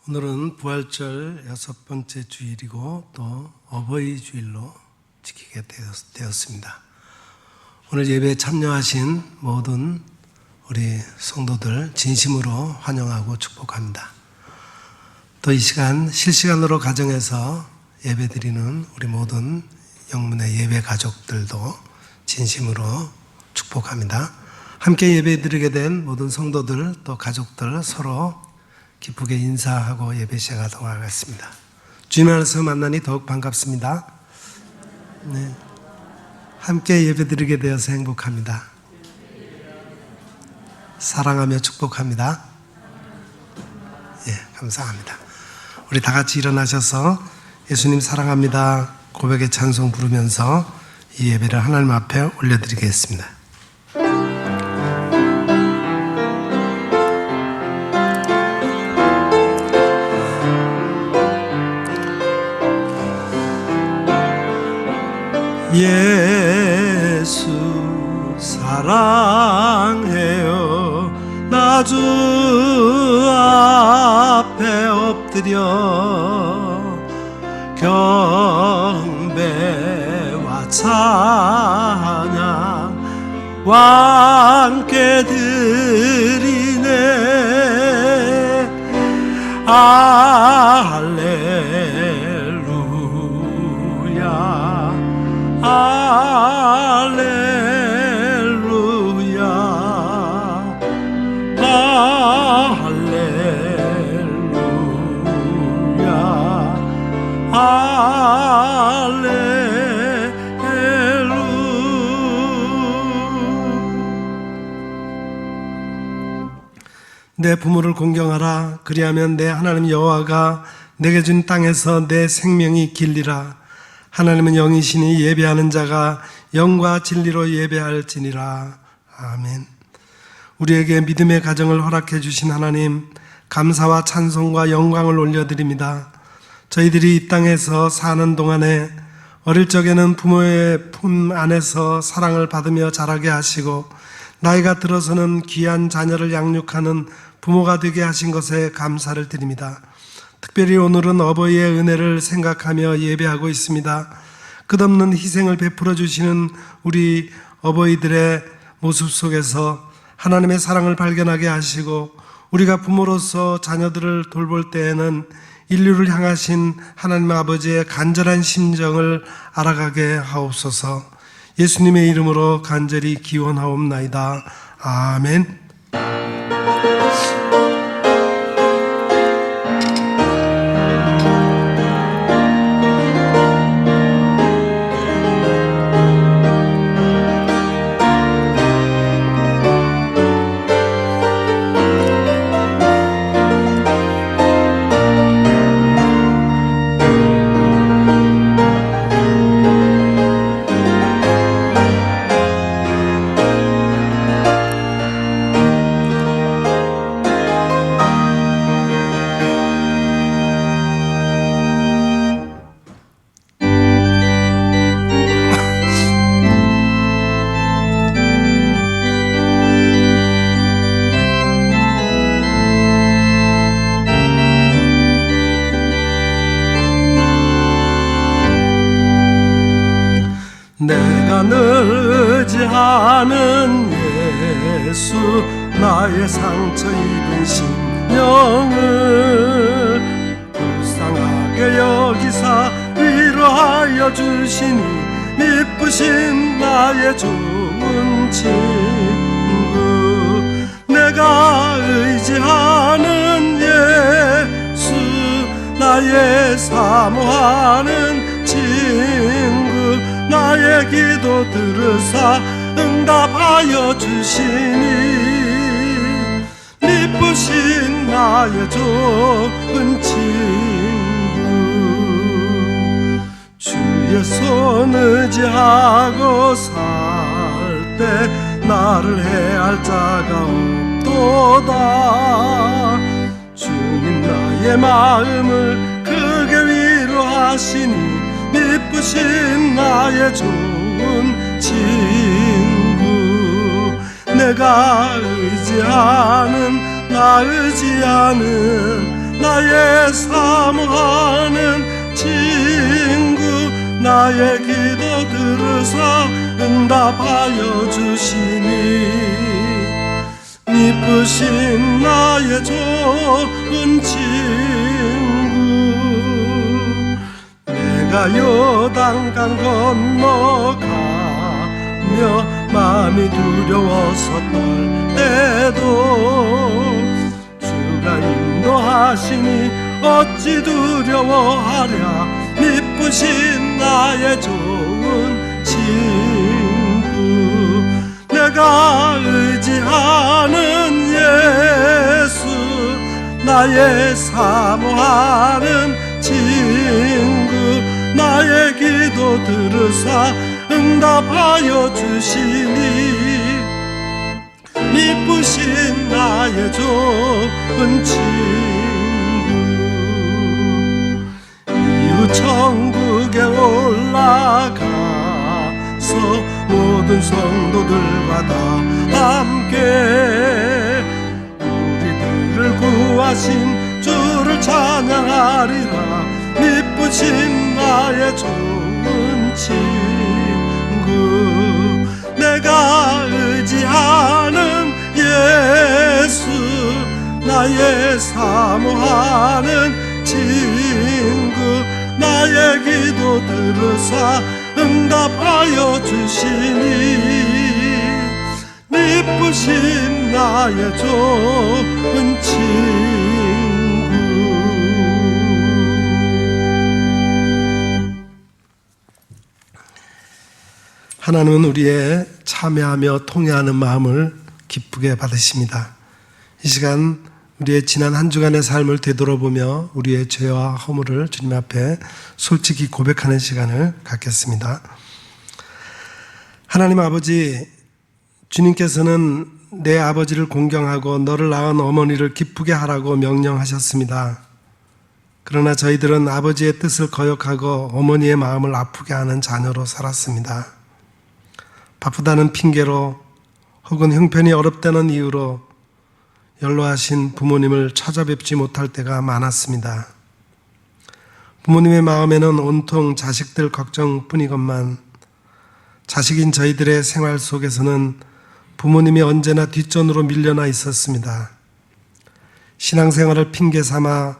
오늘은 부활절 6번째 주일이고 또 어버이 주일로 지키게 되었습니다. 오늘 예배에 참여하신 모든 우리 성도들 진심으로 환영하고 축복합니다. 또 이 시간 실시간으로 가정에서 예배드리는 우리 모든 영문의 예배 가족들도 진심으로 축복합니다. 함께 예배드리게 된 모든 성도들 또 가족들 서로 기쁘게 인사하고 예배 시작하도록 하겠습니다. 주님 안에서 만나니 더욱 반갑습니다. 네. 함께 예배드리게 되어서 행복합니다. 사랑하며 축복합니다. 예, 감사합니다. 우리 다 같이 일어나셔서 예수님 사랑합니다 고백의 찬송 부르면서 이 예배를 하나님 앞에 올려드리겠습니다. 예수 사랑해요. 나 주 앞에 엎드려 경배와 찬양 함께 드리네. 할렐루야 할렐루야 할렐루야 할렐루야. 내 부모를 공경하라. 그리하면 내 하나님 여호와가 내게 준 땅에서 내 생명이 길리라. 하나님은 영이시니 예배하는 자가 영과 진리로 예배할지니라. 아멘. 우리에게 믿음의 가정을 허락해 주신 하나님, 감사와 찬송과 영광을 올려드립니다. 저희들이 이 땅에서 사는 동안에 어릴 적에는 부모의 품 안에서 사랑을 받으며 자라게 하시고 나이가 들어서는 귀한 자녀를 양육하는 부모가 되게 하신 것에 감사를 드립니다. 특별히 오늘은 어버이의 은혜를 생각하며 예배하고 있습니다. 끝없는 희생을 베풀어 주시는 우리 어버이들의 모습 속에서 하나님의 사랑을 발견하게 하시고 우리가 부모로서 자녀들을 돌볼 때에는 인류를 향하신 하나님 아버지의 간절한 심정을 알아가게 하옵소서. 예수님의 이름으로 간절히 기원하옵나이다. 아멘. 내가 늘 의지하는 예수, 나의 상처 입은 심령을 불쌍하게 여기사 위로하여 주시니 미쁘신 나의 좋은 친구. 내가 의지하는 예수, 나의 사모하는 친구. 나의 기도 들으사 응답하여 주시니 미쁘신 나의 좋은 친구. 주의 손 의지하고 살 때 나를 해할 자가 없도다. 주님 나의 마음을 크게 위로하시니 미쁘신 나의 좋은 친구. 내가 의지하는 나 의지하는 나의 사모하는 친구 나의 기도 들으사 응답하여 주시니 미쁘신 나의 좋은 친구 내가 요단강 건너가며 마음이 두려워서 떨 때도 주가 인도하시니 어찌 두려워하랴 미쁘신 나의 좋은 친구 내가 의지하는 예수 나의 사모하는 친구 나의 기도 들으사 응답하여 주시니 미쁘신 나의 좋은 친구 이후 천국에 올라가서 모든 성도들과 다 함께 우리들을 구하신 주를 찬양하리라 미쁘신 나의 좋은 친구 내가 의지하는 예수 나의 사모하는 친구 나의 기도 들으사 응답하여 주시니 미쁘신 나의 좋은 친구 하나님은 우리의 참여하며 통회하는 마음을 기쁘게 받으십니다. 이 시간 우리의 지난 한 주간의 삶을 되돌아보며 우리의 죄와 허물을 주님 앞에 솔직히 고백하는 시간을 갖겠습니다. 하나님 아버지, 주님께서는 내 아버지를 공경하고 너를 낳은 어머니를 기쁘게 하라고 명령하셨습니다. 그러나 저희들은 아버지의 뜻을 거역하고 어머니의 마음을 아프게 하는 자녀로 살았습니다. 바쁘다는 핑계로 혹은 형편이 어렵다는 이유로 연로하신 부모님을 찾아뵙지 못할 때가 많았습니다. 부모님의 마음에는 온통 자식들 걱정뿐이건만 자식인 저희들의 생활 속에서는 부모님이 언제나 뒷전으로 밀려나 있었습니다. 신앙생활을 핑계 삼아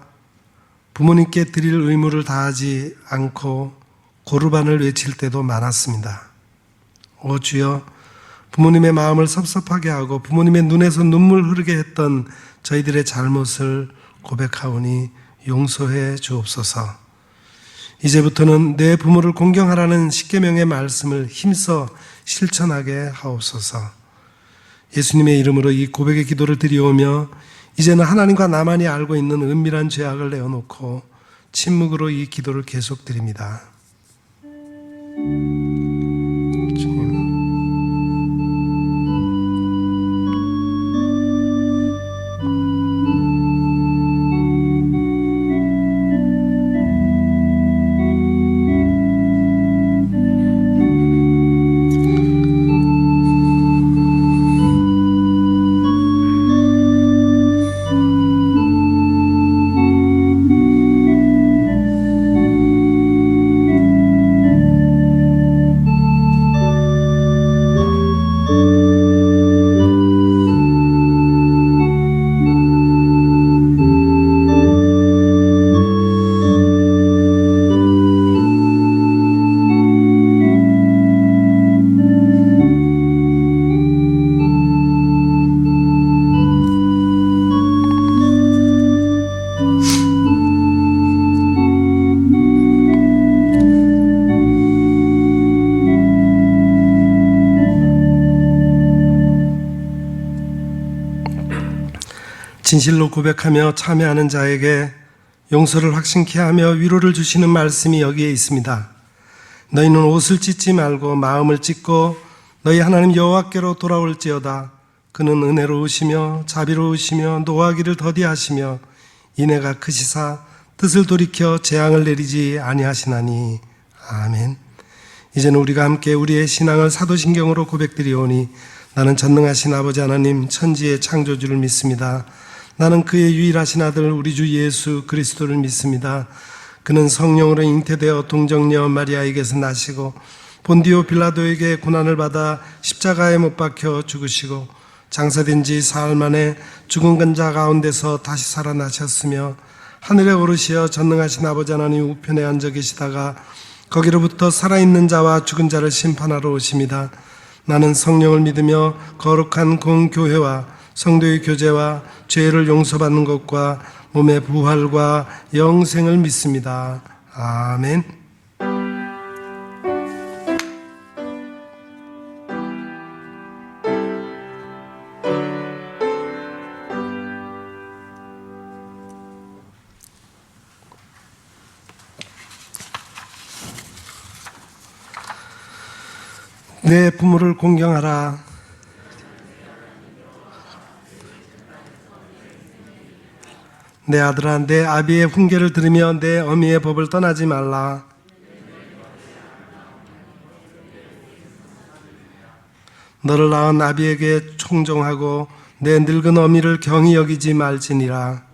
부모님께 드릴 의무를 다하지 않고 고르반을 외칠 때도 많았습니다. 오 주여, 부모님의 마음을 섭섭하게 하고 부모님의 눈에서 눈물 흐르게 했던 저희들의 잘못을 고백하오니 용서해 주옵소서. 이제부터는 내 부모를 공경하라는 십계명의 말씀을 힘써 실천하게 하옵소서. 예수님의 이름으로 이 고백의 기도를 드리오며 이제는 하나님과 나만이 알고 있는 은밀한 죄악을 내어놓고 침묵으로 이 기도를 계속 드립니다. 진실로 고백하며 참여하는 자에게 용서를 확신케 하며 위로를 주시는 말씀이 여기에 있습니다. 너희는 옷을 찢지 말고 마음을 찢고 너희 하나님 여호와께로 돌아올지어다. 그는 은혜로우시며 자비로우시며 노하기를 더디하시며 인애가 크시사 뜻을 돌이켜 재앙을 내리지 아니하시나니. 아멘. 이제는 우리가 함께 우리의 신앙을 사도신경으로 고백드리오니 나는 전능하신 아버지 하나님 천지의 창조주를 믿습니다. 나는 그의 유일하신 아들 우리 주 예수 그리스도를 믿습니다. 그는 성령으로 잉태되어 동정녀 마리아에게서 나시고 본디오 빌라도에게 고난을 받아 십자가에 못 박혀 죽으시고 장사된 지 사흘 만에 죽은 자 가운데서 다시 살아나셨으며 하늘에 오르시어 전능하신 아버지 하나님 우편에 앉아 계시다가 거기로부터 살아있는 자와 죽은 자를 심판하러 오십니다. 나는 성령을 믿으며 거룩한 공교회와 성도의 교제와 죄를 용서받는 것과 몸의 부활과 영생을 믿습니다. 아멘. 내 부모를 공경하라. 내 아들아, 내 아비의 훈계를 들으며 내 어미의 법을 떠나지 말라. 너를 낳은 아비에게 총종하고 내 늙은 어미를 경히 여기지 말지니라.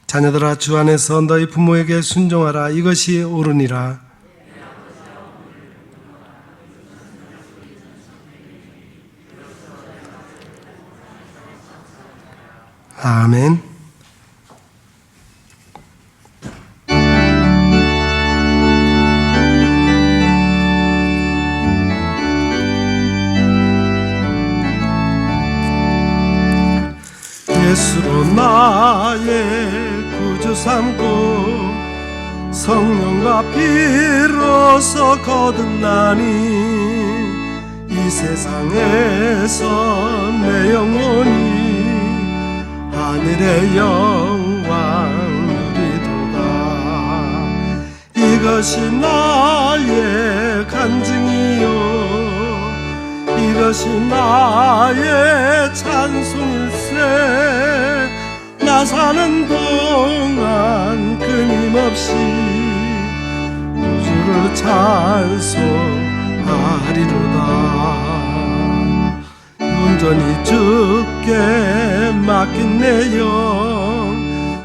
자녀들아, 주 안에서 너희 부모에게 순종하라. 이것이 옳으니라. 아멘. 예수로 나의 구주 삼고 성령과 피로서 거듭나니 이 세상에서 내 영혼이 하늘의 영광 누리도다. 이것이 나의 간증이요 이것이 나의 찬송일세. 나 사는 동안 끊임없이 우주를 찬송하리로다. 온전히 주께 맡긴 내 영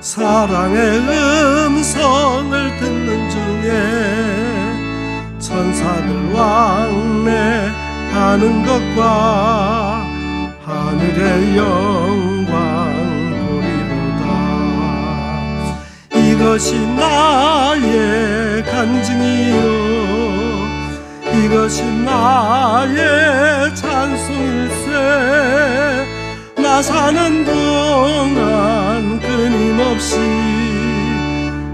사랑의 음성을 듣는 중에 천사들 왕래하는 것과 하늘의 영광 보리로다. 이것이 나의 간증이요 이것이 나의 찬송일세. 나 사는 동안 끊임없이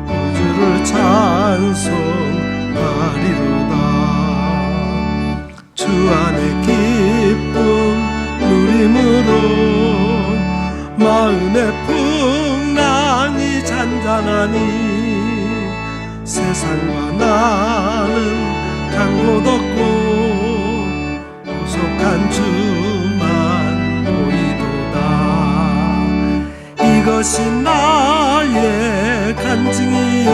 우주를 찬송하리로다. 주 안의 기쁨 누림으로 마음의 풍랑이 잔잔하니 세상과 나는 간 곳 없고 구속한 주만 보이도다. 이것이 나의 간증이요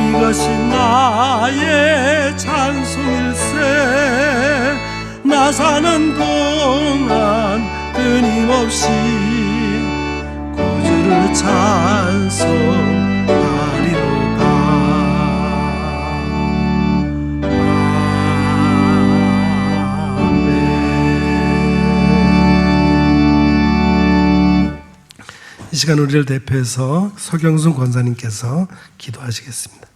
이것이 나의 찬송일세. 나 사는 동안 끊임없이 구주를 찬송하리로다. 이 시간 우리를 대표해서 서경순 권사님께서 기도하시겠습니다.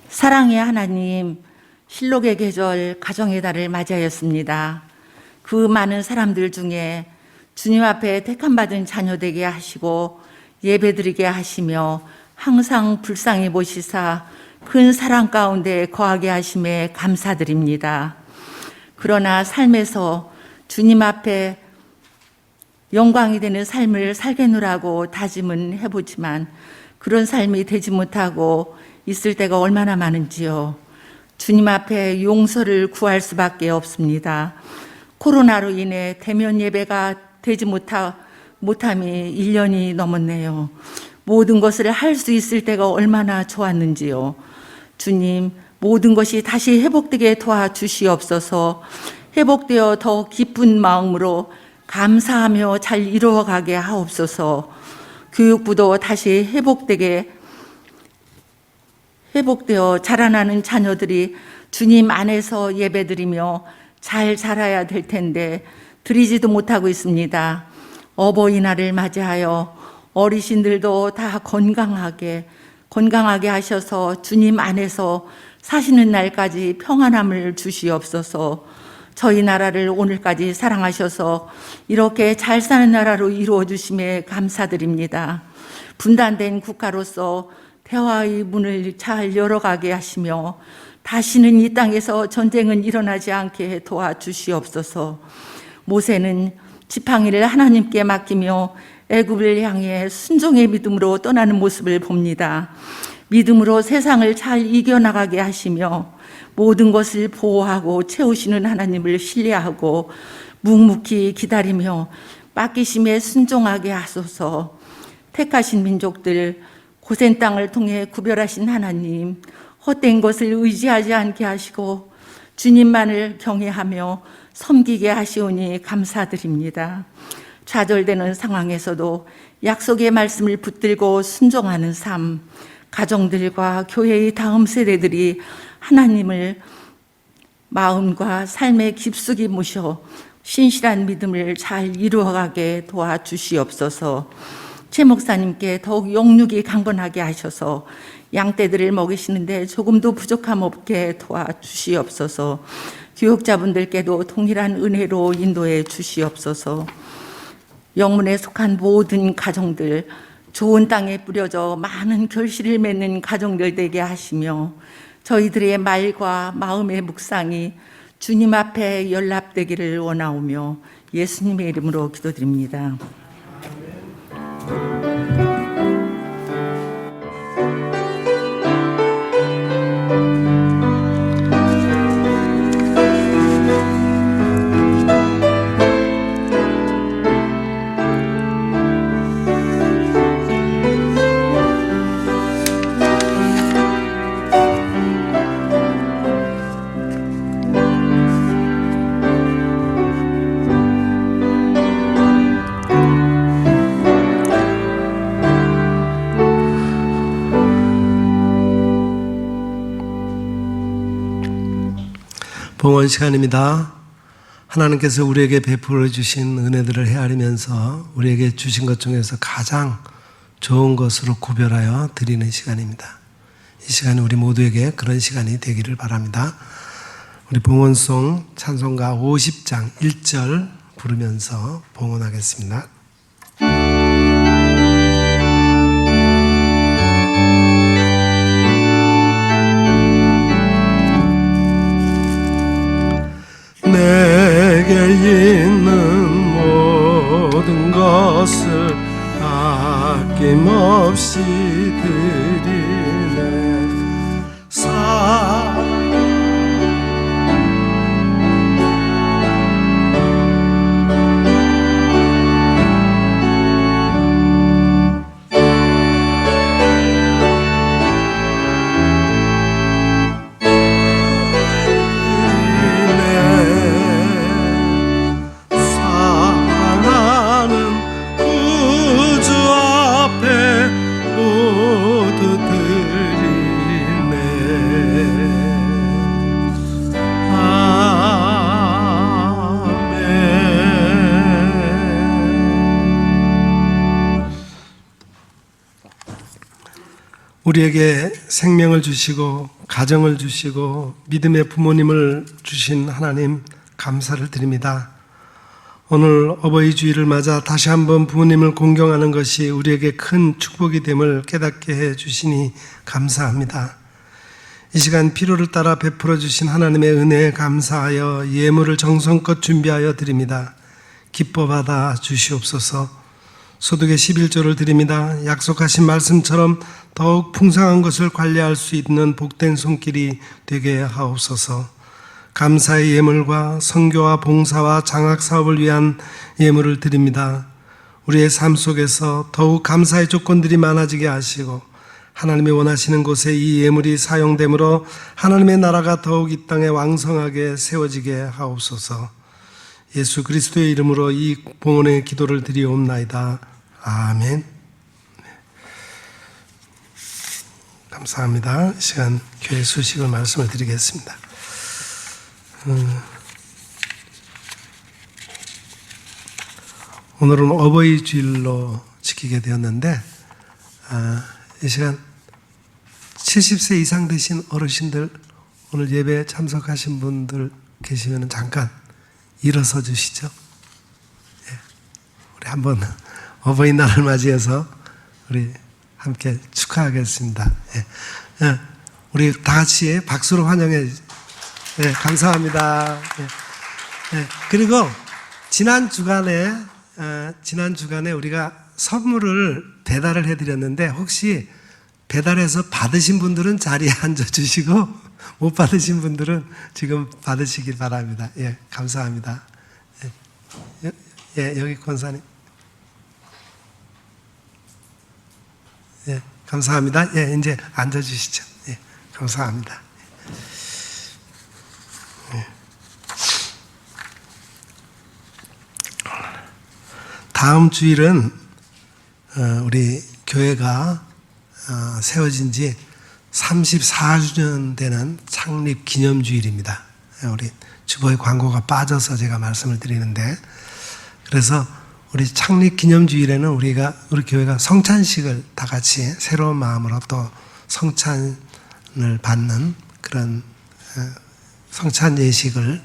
사랑의 하나님, 실록의 계절 가정의 달을 맞이하였습니다. 그 많은 사람들 중에 주님 앞에 택함받은 자녀 되게 하시고 예배드리게 하시며 항상 불쌍히 보시사 큰 사랑 가운데 거하게 하심에 감사드립니다. 그러나 삶에서 주님 앞에 영광이 되는 삶을 살겠노라고 다짐은 해보지만 그런 삶이 되지 못하고 있을 때가 얼마나 많은지요. 주님 앞에 용서를 구할 수밖에 없습니다. 코로나로 인해 대면 예배가 되지 못함이 1년이 넘었네요. 모든 것을 할 수 있을 때가 얼마나 좋았는지요. 주님, 모든 것이 다시 회복되게 도와주시옵소서. 회복되어 더 기쁜 마음으로 감사하며 잘 이루어가게 하옵소서. 교육부도 다시 회복되어 자라나는 자녀들이 주님 안에서 예배드리며 잘 자라야 될 텐데 드리지도 못하고 있습니다. 어버이날을 맞이하여 어르신들도 다 건강하게 하셔서 주님 안에서 사시는 날까지 평안함을 주시옵소서. 저희 나라를 오늘까지 사랑하셔서 이렇게 잘 사는 나라로 이루어 주심에 감사드립니다. 분단된 국가로서 대화의 문을 잘 열어가게 하시며 다시는 이 땅에서 전쟁은 일어나지 않게 도와주시옵소서. 모세는 지팡이를 하나님께 맡기며 애굽을 향해 순종의 믿음으로 떠나는 모습을 봅니다. 믿음으로 세상을 잘 이겨나가게 하시며 모든 것을 보호하고 채우시는 하나님을 신뢰하고 묵묵히 기다리며 맡기심에 순종하게 하소서. 택하신 민족들, 고센 땅을 통해 구별하신 하나님, 헛된 것을 의지하지 않게 하시고 주님만을 경외하며 섬기게 하시오니 감사드립니다. 좌절되는 상황에서도 약속의 말씀을 붙들고 순종하는 삶, 가정들과 교회의 다음 세대들이 하나님을 마음과 삶의 깊숙이 모셔 신실한 믿음을 잘 이루어가게 도와주시옵소서. 최 목사님께 더욱 영육이 강건하게 하셔서 양떼들을 먹이시는데 조금도 부족함 없게 도와주시옵소서. 교육자분들께도 동일한 은혜로 인도해 주시옵소서. 영문에 속한 모든 가정들, 좋은 땅에 뿌려져 많은 결실을 맺는 가정들 되게 하시며 저희들의 말과 마음의 묵상이 주님 앞에 연락되기를 원하오며 예수님의 이름으로 기도드립니다. 봉헌 시간입니다. 하나님께서 우리에게 베풀어 주신 은혜들을 헤아리면서 우리에게 주신 것 중에서 가장 좋은 것으로 구별하여 드리는 시간입니다. 이 시간이 우리 모두에게 그런 시간이 되기를 바랍니다. 우리 봉헌송 찬송가 50장 1절 부르면서 봉헌하겠습니다. 내게 있는 모든 것을 아낌없이 드리네. 우리에게 생명을 주시고 가정을 주시고 믿음의 부모님을 주신 하나님 감사를 드립니다. 오늘 어버이 주일을 맞아 다시 한번 부모님을 공경하는 것이 우리에게 큰 축복이 됨을 깨닫게 해 주시니 감사합니다. 이 시간 필요를 따라 베풀어 주신 하나님의 은혜에 감사하여 예물을 정성껏 준비하여 드립니다. 기뻐 받아 주시옵소서. 소득의 11조를 드립니다. 약속하신 말씀처럼 더욱 풍성한 것을 관리할 수 있는 복된 손길이 되게 하옵소서. 감사의 예물과 선교와 봉사와 장학사업을 위한 예물을 드립니다. 우리의 삶 속에서 더욱 감사의 조건들이 많아지게 하시고 하나님이 원하시는 곳에 이 예물이 사용됨으로 하나님의 나라가 더욱 이 땅에 왕성하게 세워지게 하옵소서. 예수 그리스도의 이름으로 이 봉헌의 기도를 드리옵나이다. 아멘. 감사합니다. 이 시간 교회 수식을 말씀을 드리겠습니다. 오늘은 어버이 주일로 지키게 되었는데 이 시간 70세 이상 되신 어르신들, 오늘 예배에 참석하신 분들 계시면 잠깐 일어서 주시죠. 예. 우리 한번 어버이날을 맞이해서 우리 함께 축하하겠습니다. 예. 예. 우리 다 같이 박수로 환영해. 예. 감사합니다. 예. 예. 그리고 지난 주간에 우리가 선물을 배달을 해드렸는데 혹시 배달해서 받으신 분들은 자리에 앉아주시고 못 받으신 분들은 지금 받으시길 바랍니다. 예, 감사합니다. 예, 여기 권사님. 예, 감사합니다. 예, 이제 앉아주시죠. 예, 감사합니다. 예. 다음 주일은 우리 교회가 세워진 지 34주년 되는 창립 기념주일입니다. 우리 주보에 광고가 빠져서 제가 말씀을 드리는데, 그래서 우리 창립 기념주일에는 우리 교회가 성찬식을 다 같이 새로운 마음으로 또 성찬을 받는 그런 성찬 예식이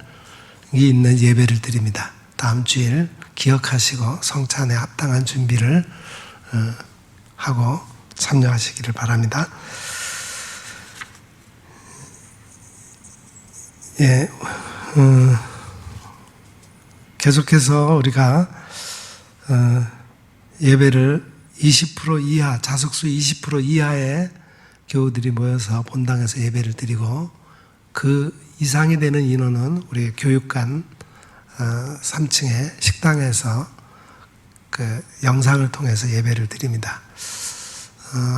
있는 예배를 드립니다. 다음 주일 기억하시고 성찬에 합당한 준비를 하고 참여하시기를 바랍니다. 예, 계속해서 우리가 예배를 20% 이하, 자석수 20% 이하의 교우들이 모여서 본당에서 예배를 드리고, 그 이상이 되는 인원은 우리 교육관 3층의 식당에서 그 영상을 통해서 예배를 드립니다.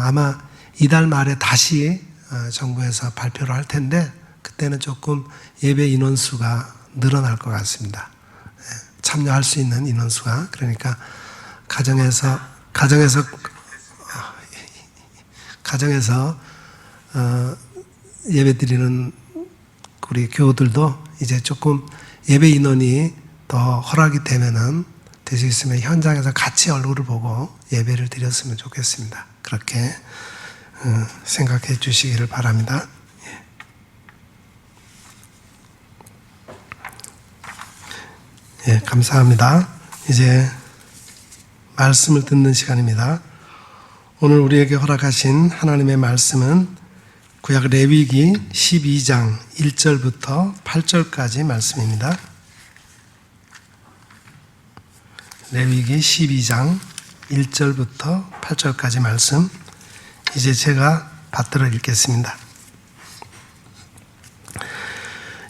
아마 이달 말에 다시 정부에서 발표를 할 텐데 그때는 조금 예배 인원수가 늘어날 것 같습니다. 참여할 수 있는 인원수가. 그러니까 가정에서 예배 드리는 우리 교우들도 이제 조금 예배 인원이 더 허락이 되면은 될 수 있으면 현장에서 같이 얼굴을 보고 예배를 드렸으면 좋겠습니다. 그렇게 생각해 주시기를 바랍니다. 예, 감사합니다. 이제 말씀을 듣는 시간입니다. 오늘 우리에게 허락하신 하나님의 말씀은 구약 레위기 12장 1절부터 8절까지 말씀입니다. 레위기 12장 1절부터 8절까지 말씀, 이제 제가 받들어 읽겠습니다.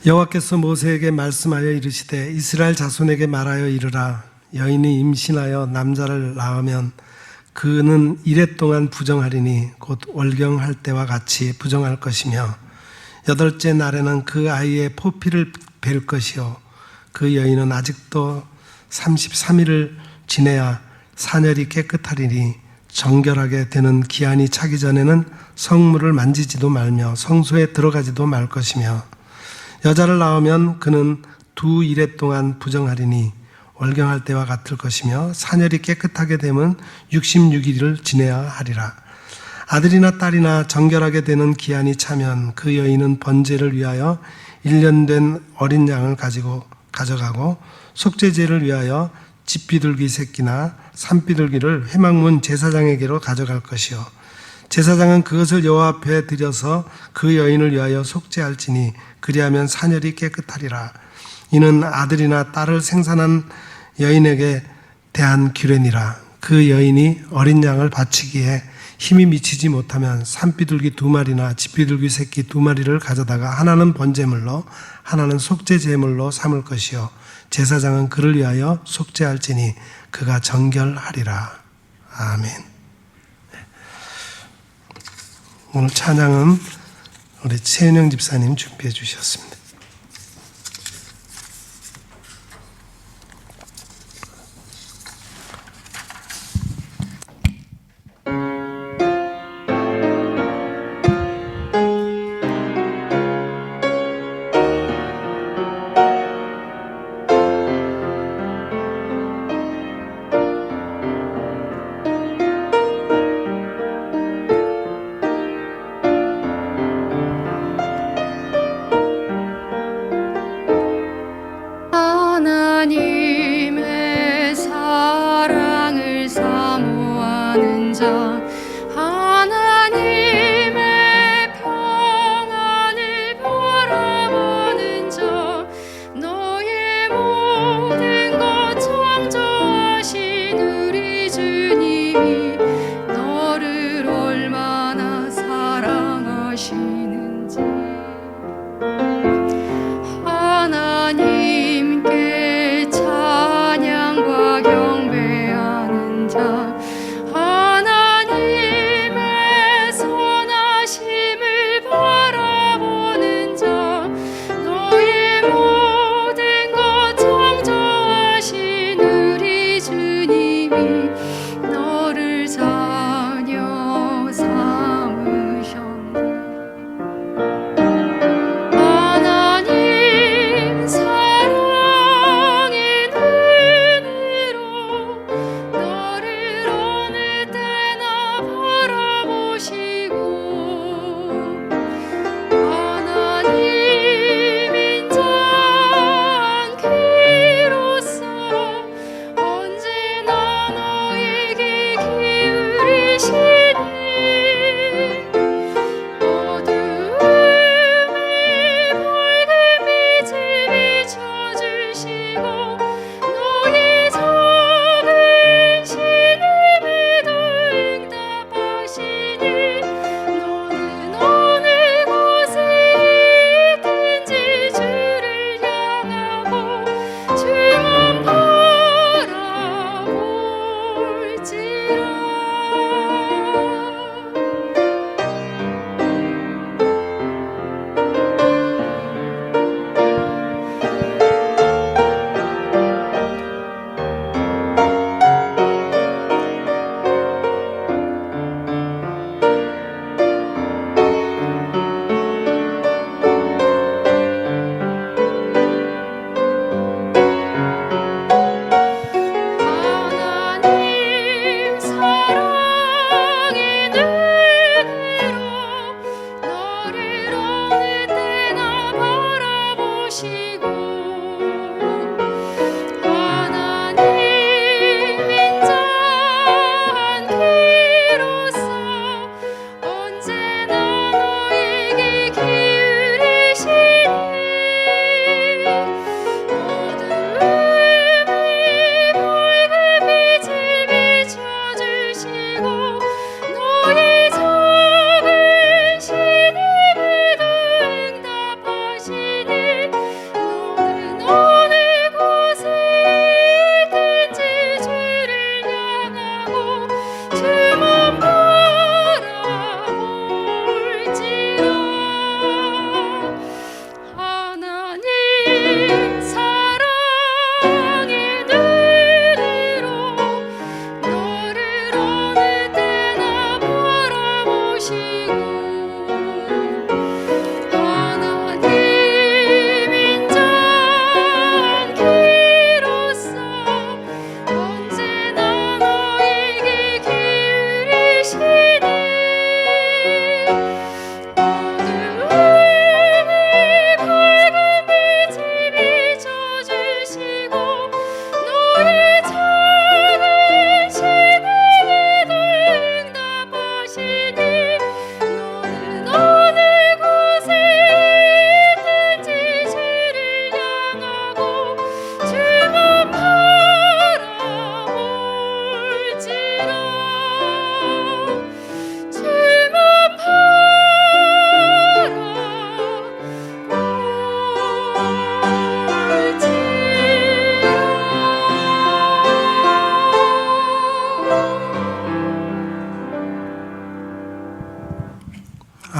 여호와께서 모세에게 말씀하여 이르시되 이스라엘 자손에게 말하여 이르라. 여인이 임신하여 남자를 낳으면 그는 이레 동안 부정하리니 곧 월경할 때와 같이 부정할 것이며, 8째 날에는 그 아이의 포피를 벨 것이요 그 여인은 아직도 33일을 지내야 사녀리 깨끗하리니 정결하게 되는 기한이 차기 전에는 성물을 만지지도 말며 성소에 들어가지도 말 것이며, 여자를 낳으면 그는 2일에 동안 부정하리니 월경할 때와 같을 것이며, 사녀리 깨끗하게 되면 66일을 지내야 하리라. 아들이나 딸이나 정결하게 되는 기한이 차면 그 여인은 번제를 위하여 1년 된 어린 양을 가져가고 속죄제를 위하여 집비둘기 새끼나 산비둘기를 회막문 제사장에게로 가져갈 것이요 제사장은 그것을 여호와 앞에 드려서 그 여인을 위하여 속죄할지니 그리하면 사녀리 깨끗하리라. 이는 아들이나 딸을 생산한 여인에게 대한 규례니라. 그 여인이 어린 양을 바치기에 힘이 미치지 못하면 산비둘기 2마리나 집비둘기 새끼 2마리를 가져다가 하나는 번제물로 하나는 속죄제물로 삼을 것이요 제사장은 그를 위하여 속죄할지니 그가 정결하리라. 아멘. 오늘 찬양은 우리 최은영 집사님 준비해 주셨습니다. 하나님의 사랑을 사모하는 자, 하나님의 평안을 바라보는 자, 너의 모든 것 창조하신 우리 주님이 너를 얼마나 사랑하시는지 하나님께 찬양과 경배하는 자, 하나님의 선하심을 바라보는 자, 너의 모든 것 창조하신 우리 주님이 너를 자녀 삼으셨네.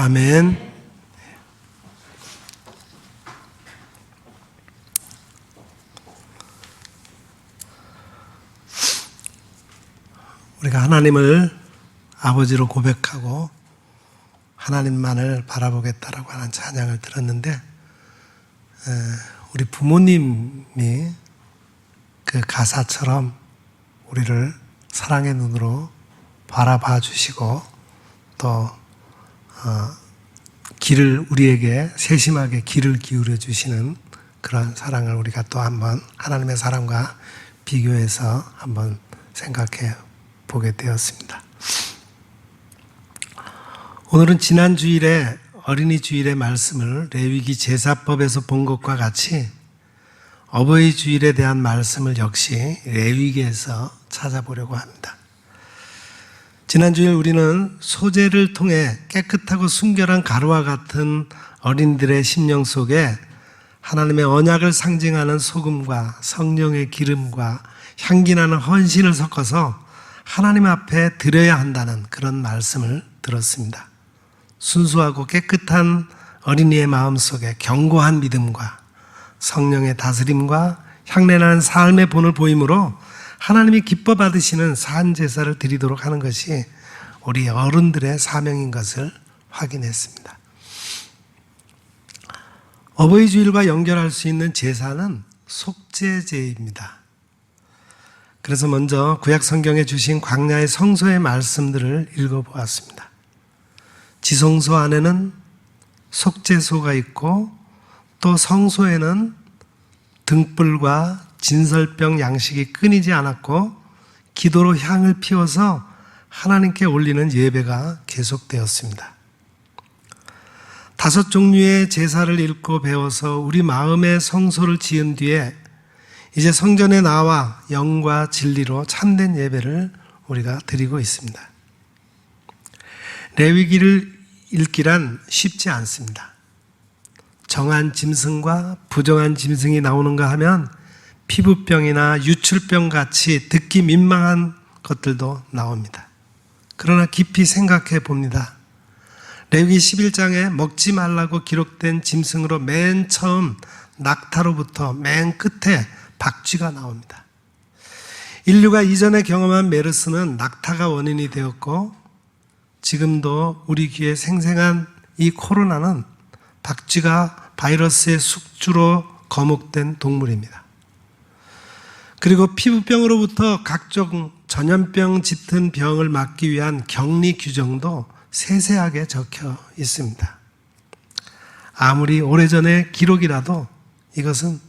아멘. 우리가 하나님을 아버지로 고백하고 하나님만을 바라보겠다라고 하는 찬양을 들었는데, 우리 부모님이 그 가사처럼 우리를 사랑의 눈으로 바라봐 주시고 또 길을 우리에게 세심하게 길을 기울여 주시는 그런 사랑을 우리가 또 한번 하나님의 사랑과 비교해서 한번 생각해 보게 되었습니다. 오늘은 지난 주일에 어린이 주일의 말씀을 레위기 제사법에서 본 것과 같이 어버이 주일에 대한 말씀을 역시 레위기에서 찾아보려고 합니다. 지난 주일 우리는 소재를 통해 깨끗하고 순결한 가루와 같은 어린이들의 심령 속에 하나님의 언약을 상징하는 소금과 성령의 기름과 향기나는 헌신을 섞어서 하나님 앞에 드려야 한다는 그런 말씀을 들었습니다. 순수하고 깨끗한 어린이의 마음속에 견고한 믿음과 성령의 다스림과 향내나는 삶의 본을 보임으로 하나님이 기뻐 받으시는 산 제사를 드리도록 하는 것이 우리 어른들의 사명인 것을 확인했습니다. 어버이 주일과 연결할 수 있는 제사는 속죄제입니다. 그래서 먼저 구약 성경에 주신 광야의 성소의 말씀들을 읽어보았습니다. 지성소 안에는 속죄소가 있고 또 성소에는 등불과 진설병 양식이 끊이지 않았고 기도로 향을 피워서 하나님께 올리는 예배가 계속되었습니다. 5 종류의 제사를 읽고 배워서 우리 마음의 성소를 지은 뒤에 이제 성전에 나와 영과 진리로 참된 예배를 우리가 드리고 있습니다. 레위기를 읽기란 쉽지 않습니다. 정한 짐승과 부정한 짐승이 나오는가 하면 피부병이나 유출병 같이 듣기 민망한 것들도 나옵니다. 그러나 깊이 생각해 봅니다. 레위기 11장에 먹지 말라고 기록된 짐승으로 맨 처음 낙타로부터 맨 끝에 박쥐가 나옵니다. 인류가 이전에 경험한 메르스는 낙타가 원인이 되었고 지금도 우리 귀에 생생한 이 코로나는 박쥐가 바이러스의 숙주로 거목된 동물입니다. 그리고 피부병으로부터 각종 전염병 짙은 병을 막기 위한 격리 규정도 세세하게 적혀 있습니다. 아무리 오래전의 기록이라도 이것은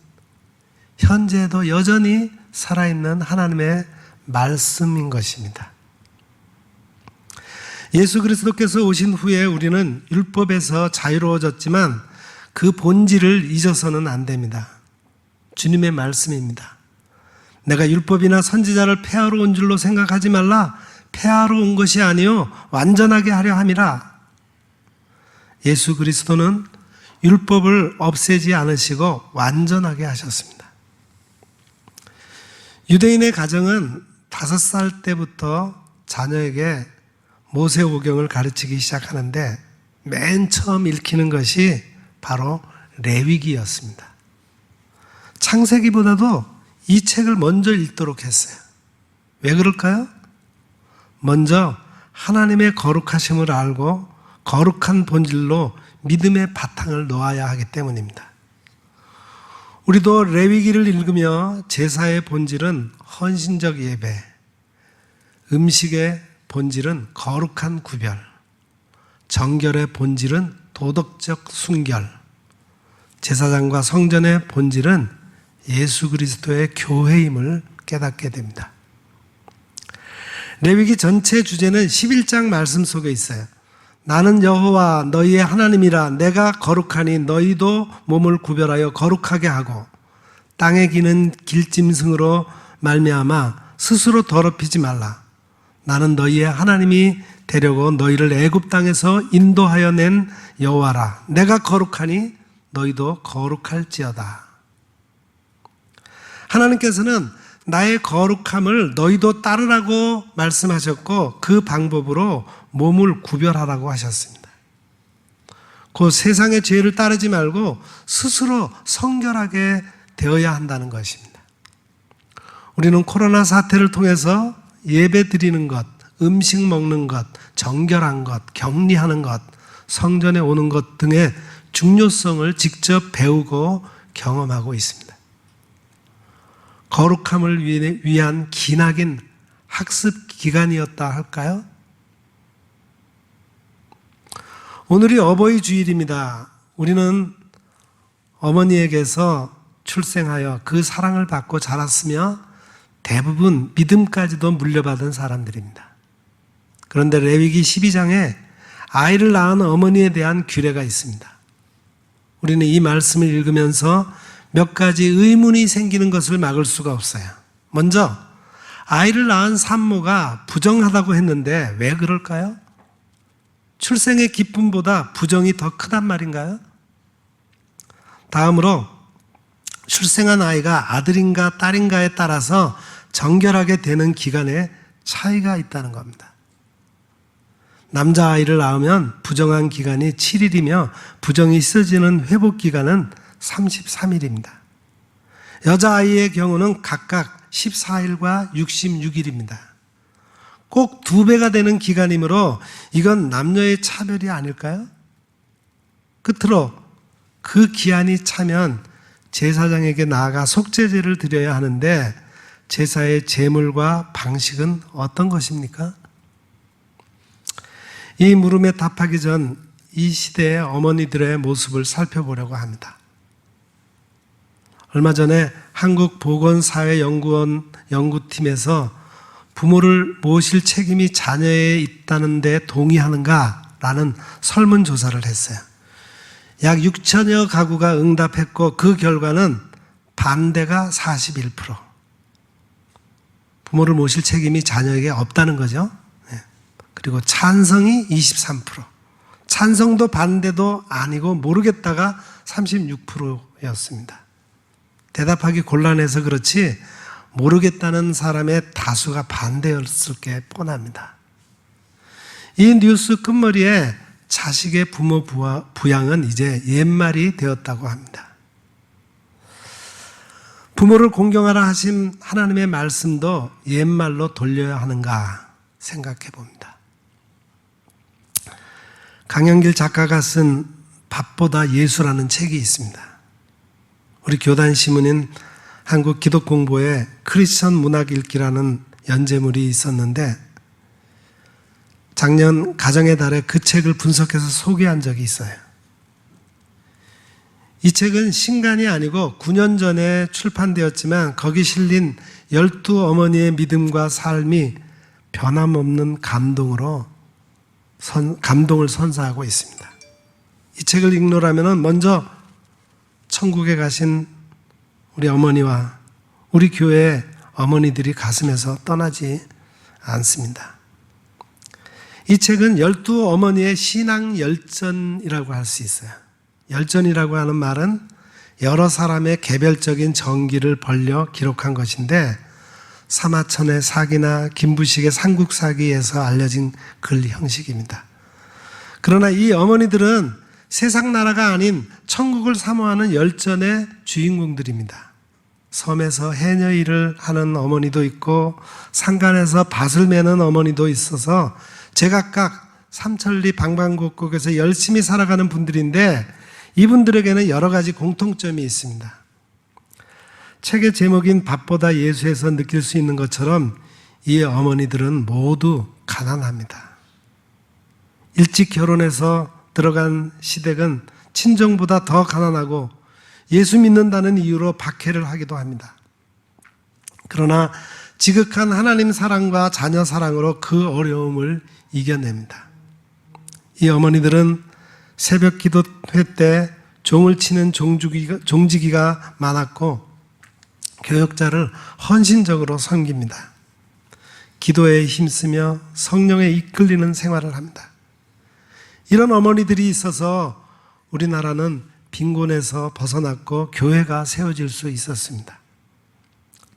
현재도 여전히 살아있는 하나님의 말씀인 것입니다. 예수 그리스도께서 오신 후에 우리는 율법에서 자유로워졌지만 그 본질을 잊어서는 안 됩니다. 주님의 말씀입니다. 내가 율법이나 선지자를 폐하러 온 줄로 생각하지 말라. 폐하러 온 것이 아니요 완전하게 하려 함이라. 예수 그리스도는 율법을 없애지 않으시고 완전하게 하셨습니다. 유대인의 가정은 5살 때부터 자녀에게 모세오경을 가르치기 시작하는데 맨 처음 읽히는 것이 바로 레위기였습니다. 창세기보다도 이 책을 먼저 읽도록 했어요. 왜 그럴까요? 먼저 하나님의 거룩하심을 알고 거룩한 본질로 믿음의 바탕을 놓아야 하기 때문입니다. 우리도 레위기를 읽으며 제사의 본질은 헌신적 예배, 음식의 본질은 거룩한 구별, 정결의 본질은 도덕적 순결, 제사장과 성전의 본질은 예수 그리스도의 교회임을 깨닫게 됩니다. 레위기 전체 주제는 11장 말씀 속에 있어요. 나는 여호와 너희의 하나님이라. 내가 거룩하니 너희도 몸을 구별하여 거룩하게 하고 땅에 기는 길짐승으로 말미암아 스스로 더럽히지 말라. 나는 너희의 하나님이 되려고 너희를 애굽 땅에서 인도하여 낸 여호와라. 내가 거룩하니 너희도 거룩할지어다. 하나님께서는 나의 거룩함을 너희도 따르라고 말씀하셨고 그 방법으로 몸을 구별하라고 하셨습니다. 그 세상의 죄를 따르지 말고 스스로 성결하게 되어야 한다는 것입니다. 우리는 코로나 사태를 통해서 예배 드리는 것, 음식 먹는 것, 정결한 것, 격리하는 것, 성전에 오는 것 등의 중요성을 직접 배우고 경험하고 있습니다. 거룩함을 위한 기나긴 학습 기간이었다 할까요? 오늘이 어버이 주일입니다. 우리는 어머니에게서 출생하여 그 사랑을 받고 자랐으며 대부분 믿음까지도 물려받은 사람들입니다. 그런데 레위기 12장에 아이를 낳은 어머니에 대한 규례가 있습니다. 우리는 이 말씀을 읽으면서 몇 가지 의문이 생기는 것을 막을 수가 없어요. 먼저 아이를 낳은 산모가 부정하다고 했는데 왜 그럴까요? 출생의 기쁨보다 부정이 더 크단 말인가요? 다음으로 출생한 아이가 아들인가 딸인가에 따라서 정결하게 되는 기간에 차이가 있다는 겁니다. 남자아이를 낳으면 부정한 기간이 7일이며 부정이 있어지는 회복 기간은 33일입니다. 여자아이의 경우는 각각 14일과 66일입니다. 꼭 2배가 되는 기간이므로 이건 남녀의 차별이 아닐까요? 끝으로 그 기한이 차면 제사장에게 나아가 속죄제를 드려야 하는데 제사의 제물과 방식은 어떤 것입니까? 이 물음에 답하기 전 이 시대의 어머니들의 모습을 살펴보려고 합니다. 얼마 전에 한국보건사회연구원 연구팀에서 부모를 모실 책임이 자녀에 있다는 데 동의하는가라는 설문조사를 했어요. 약 6천여 가구가 응답했고 그 결과는 반대가 41%. 부모를 모실 책임이 자녀에게 없다는 거죠. 그리고 찬성이 23%. 찬성도 반대도 아니고 모르겠다가 36%였습니다. 대답하기 곤란해서 그렇지 모르겠다는 사람의 다수가 반대였을 게 뻔합니다. 이 뉴스 끝머리에 자식의 부모 부양은 이제 옛말이 되었다고 합니다. 부모를 공경하라 하신 하나님의 말씀도 옛말로 돌려야 하는가 생각해 봅니다. 강영길 작가가 쓴 밥보다 예수라는 책이 있습니다. 우리 교단 신문인 한국기독공보에 크리스천 문학 읽기라는 연재물이 있었는데 작년 가정의 달에 그 책을 분석해서 소개한 적이 있어요. 이 책은 신간이 아니고 9년 전에 출판되었지만 거기 실린 12어머니의 믿음과 삶이 변함없는 감동을 선사하고 있습니다. 이 책을 읽노라면 먼저 천국에 가신 우리 어머니와 우리 교회의 어머니들이 가슴에서 떠나지 않습니다. 이 책은 12어머니의 신앙 열전이라고 할 수 있어요. 열전이라고 하는 말은 여러 사람의 개별적인 정기를 벌려 기록한 것인데 사마천의 사기나 김부식의 삼국사기에서 알려진 글 형식입니다. 그러나 이 어머니들은 세상 나라가 아닌 천국을 사모하는 열전의 주인공들입니다. 섬에서 해녀 일을 하는 어머니도 있고 산간에서 밭을 매는 어머니도 있어서 제각각 삼천리 방방곡곡에서 열심히 살아가는 분들인데 이분들에게는 여러 가지 공통점이 있습니다. 책의 제목인 밥보다 예수에서 느낄 수 있는 것처럼 이 어머니들은 모두 가난합니다. 일찍 결혼해서 들어간 시댁은 친정보다 더 가난하고 예수 믿는다는 이유로 박해를 하기도 합니다. 그러나 지극한 하나님 사랑과 자녀 사랑으로 그 어려움을 이겨냅니다. 이 어머니들은 새벽 기도회 때 종을 치는 종지기가 많았고 교역자를 헌신적으로 섬깁니다. 기도에 힘쓰며 성령에 이끌리는 생활을 합니다. 이런 어머니들이 있어서 우리나라는 빈곤에서 벗어났고 교회가 세워질 수 있었습니다.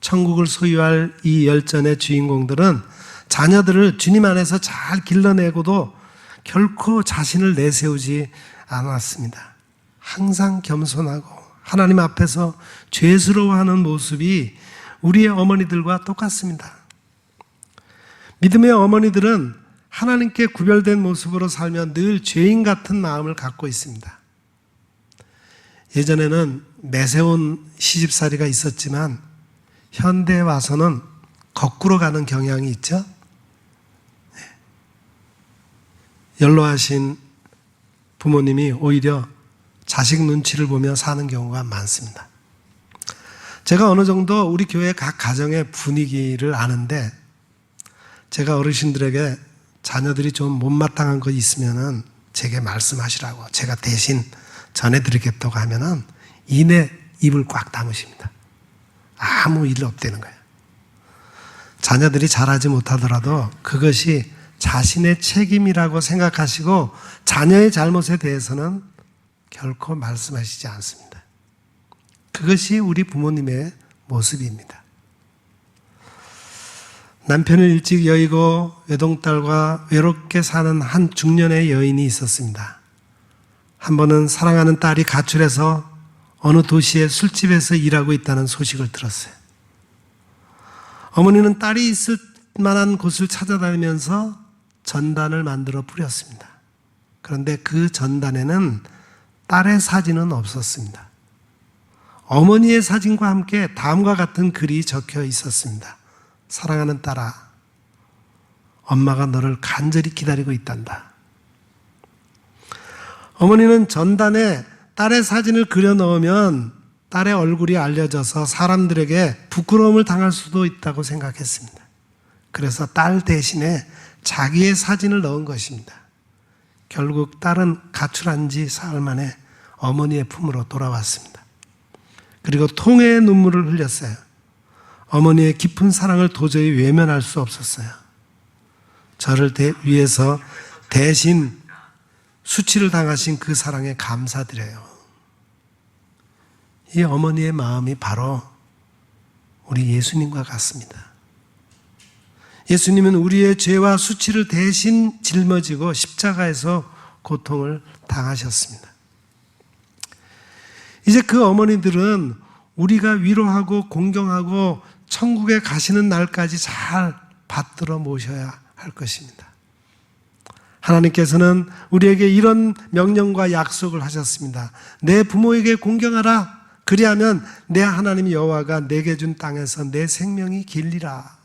천국을 소유할 이 열전의 주인공들은 자녀들을 주님 안에서 잘 길러내고도 결코 자신을 내세우지 않았습니다. 항상 겸손하고 하나님 앞에서 죄스러워하는 모습이 우리의 어머니들과 똑같습니다. 믿음의 어머니들은 하나님께 구별된 모습으로 살며 늘 죄인 같은 마음을 갖고 있습니다. 예전에는 매세운 시집살이가 있었지만 현대에 와서는 거꾸로 가는 경향이 있죠. 연로하신 부모님이 오히려 자식 눈치를 보며 사는 경우가 많습니다. 제가 어느 정도 우리 교회 각 가정의 분위기를 아는데 제가 어르신들에게 자녀들이 좀 못마땅한 거 있으면은 제게 말씀하시라고 제가 대신 전해드리겠다고 하면은 이내 입을 꽉 다무십니다. 아무 일 없다는 거예요. 자녀들이 잘하지 못하더라도 그것이 자신의 책임이라고 생각하시고 자녀의 잘못에 대해서는 결코 말씀하시지 않습니다. 그것이 우리 부모님의 모습입니다. 남편을 일찍 여의고 외동딸과 외롭게 사는 한 중년의 여인이 있었습니다. 한 번은 사랑하는 딸이 가출해서 어느 도시의 술집에서 일하고 있다는 소식을 들었어요. 어머니는 딸이 있을 만한 곳을 찾아다니면서 전단을 만들어 뿌렸습니다. 그런데 그 전단에는 딸의 사진은 없었습니다. 어머니의 사진과 함께 다음과 같은 글이 적혀 있었습니다. 사랑하는 딸아, 엄마가 너를 간절히 기다리고 있단다. 어머니는 전단에 딸의 사진을 그려 넣으면 딸의 얼굴이 알려져서 사람들에게 부끄러움을 당할 수도 있다고 생각했습니다. 그래서 딸 대신에 자기의 사진을 넣은 것입니다. 결국 딸은 가출한 지 사흘 만에 어머니의 품으로 돌아왔습니다. 그리고 통해의 눈물을 흘렸어요. 어머니의 깊은 사랑을 도저히 외면할 수 없었어요. 저를 위해서 대신 수치를 당하신 그 사랑에 감사드려요. 이 어머니의 마음이 바로 우리 예수님과 같습니다. 예수님은 우리의 죄와 수치를 대신 짊어지고 십자가에서 고통을 당하셨습니다. 이제 그 어머니들은 우리가 위로하고 공경하고 천국에 가시는 날까지 잘 받들어 모셔야 할 것입니다. 하나님께서는 우리에게 이런 명령과 약속을 하셨습니다. 내 부모에게 공경하라. 그리하면 내 하나님 여호와가 내게 준 땅에서 내 생명이 길리라.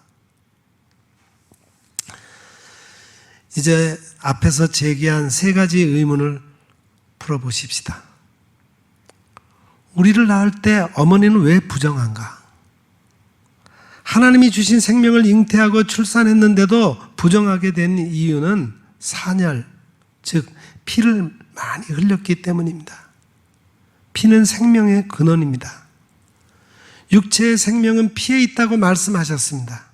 이제 앞에서 제기한 세 가지 의문을 풀어보십시다. 우리를 낳을 때 어머니는 왜 부정한가? 하나님이 주신 생명을 잉태하고 출산했는데도 부정하게 된 이유는 산열, 즉 피를 많이 흘렸기 때문입니다. 피는 생명의 근원입니다. 육체의 생명은 피에 있다고 말씀하셨습니다.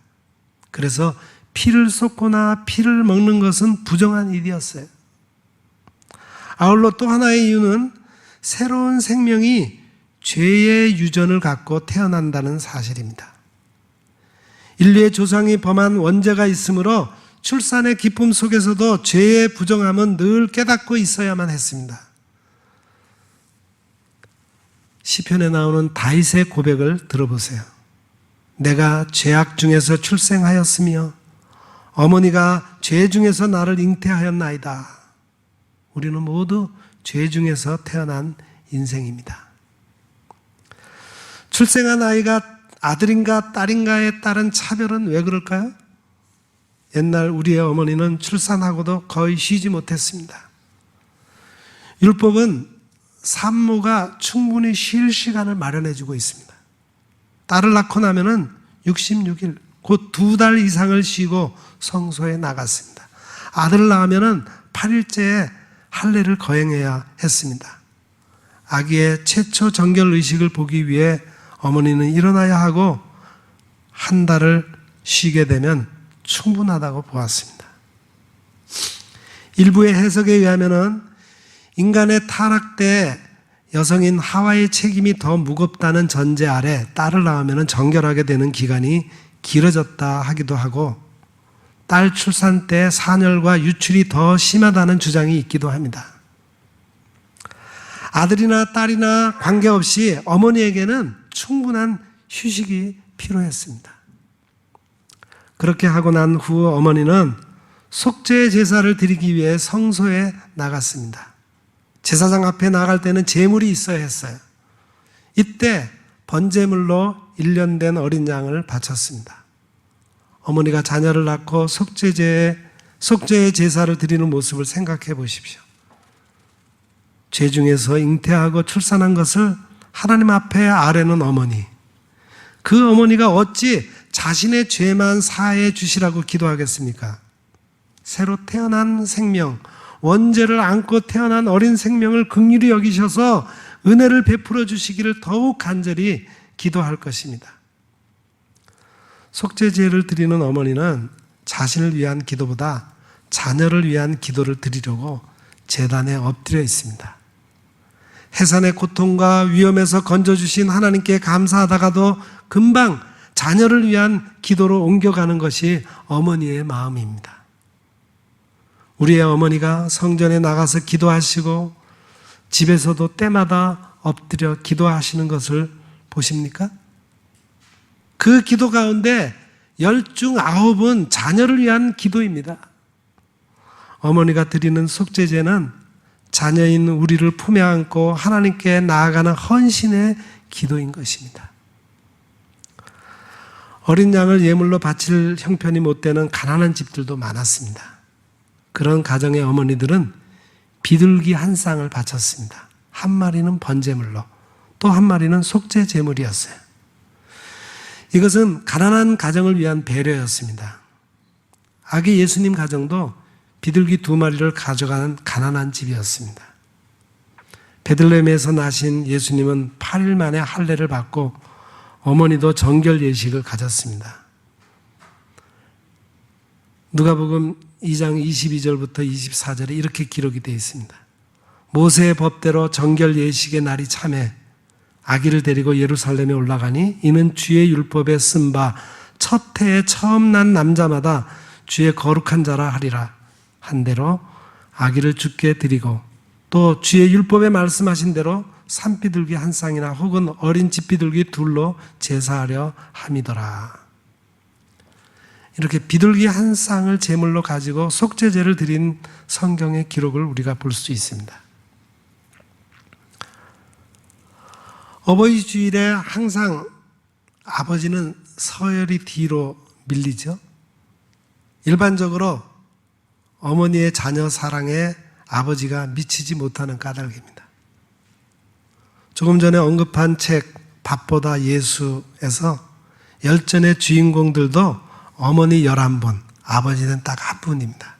그래서 피를 쏟거나 피를 먹는 것은 부정한 일이었어요. 아울러 또 하나의 이유는 새로운 생명이 죄의 유전을 갖고 태어난다는 사실입니다. 인류의 조상이 범한 원죄가 있으므로 출산의 기쁨 속에서도 죄의 부정함은 늘 깨닫고 있어야만 했습니다. 시편에 나오는 다윗의 고백을 들어보세요. 내가 죄악 중에서 출생하였으며 어머니가 죄 중에서 나를 잉태하였나이다. 우리는 모두 죄 중에서 태어난 인생입니다. 출생한 아이가 아들인가 딸인가에 따른 차별은 왜 그럴까요? 옛날 우리의 어머니는 출산하고도 거의 쉬지 못했습니다. 율법은 산모가 충분히 쉴 시간을 마련해 주고 있습니다. 딸을 낳고 나면은 66일, 곧 2달 이상을 쉬고 성소에 나갔습니다. 아들을 낳으면은 8일째에 할례를 거행해야 했습니다. 아기의 최초 정결 의식을 보기 위해 어머니는 일어나야 하고 한 달을 쉬게 되면 충분하다고 보았습니다. 일부의 해석에 의하면은 인간의 타락 때 여성인 하와의 책임이 더 무겁다는 전제 아래 딸을 낳으면 정결하게 되는 기간이 길어졌다 하기도 하고, 딸 출산 때 산열과 유출이 더 심하다는 주장이 있기도 합니다. 아들이나 딸이나 관계없이 어머니에게는 충분한 휴식이 필요했습니다. 그렇게 하고 난 후 어머니는 속죄 제사를 드리기 위해 성소에 나갔습니다. 제사장 앞에 나갈 때는 제물이 있어야 했어요. 이때 번제물로 1년 된 어린 양을 바쳤습니다. 어머니가 자녀를 낳고 속죄의 제사를 드리는 모습을 생각해 보십시오. 죄 중에서 잉태하고 출산한 것을 하나님 앞에 아뢰는 어머니. 그 어머니가 어찌 자신의 죄만 사해 주시라고 기도하겠습니까? 새로 태어난 생명, 원죄를 안고 태어난 어린 생명을 긍휼히 여기셔서 은혜를 베풀어 주시기를 더욱 간절히 기도할 것입니다. 속죄제를 드리는 어머니는 자신을 위한 기도보다 자녀를 위한 기도를 드리려고 제단에 엎드려 있습니다. 해산의 고통과 위험에서 건져주신 하나님께 감사하다가도 금방 자녀를 위한 기도로 옮겨가는 것이 어머니의 마음입니다. 우리의 어머니가 성전에 나가서 기도하시고 집에서도 때마다 엎드려 기도하시는 것을 보십니까? 그 기도 가운데 10중 9은 자녀를 위한 기도입니다. 어머니가 드리는 속죄제는 자녀인 우리를 품에 안고 하나님께 나아가는 헌신의 기도인 것입니다. 어린 양을 예물로 바칠 형편이 못 되는 가난한 집들도 많았습니다. 그런 가정의 어머니들은 비둘기 한 쌍을 바쳤습니다. 한 마리는 번제물로, 또 한 마리는 속죄 제물이었어요. 이것은 가난한 가정을 위한 배려였습니다. 아기 예수님 가정도 비둘기 2마리를 가져가는 가난한 집이었습니다. 베들레헴에서 나신 예수님은 8일 만에 할례를 받고 어머니도 정결 예식을 가졌습니다. 누가복음 2장 22절부터 24절에 이렇게 기록이 되어 있습니다. 모세의 법대로 정결 예식의 날이 참해 아기를 데리고 예루살렘에 올라가니 이는 주의 율법에 쓴 바 첫 해에 처음 난 남자마다 주의 거룩한 자라 하리라 한 대로 아기를 주께 드리고 또 주의 율법에 말씀하신 대로 산비둘기 한 쌍이나 혹은 어린 집비둘기 둘로 제사하려 함이더라. 이렇게 비둘기 한 쌍을 제물로 가지고 속죄제를 드린 성경의 기록을 우리가 볼 수 있습니다. 어버이 주일에 항상 아버지는 서열이 뒤로 밀리죠. 일반적으로 어머니의 자녀 사랑에 아버지가 미치지 못하는 까닭입니다. 조금 전에 언급한 책 밥보다 예수에서 열전의 주인공들도 어머니 11분, 아버지는 딱 한 분입니다.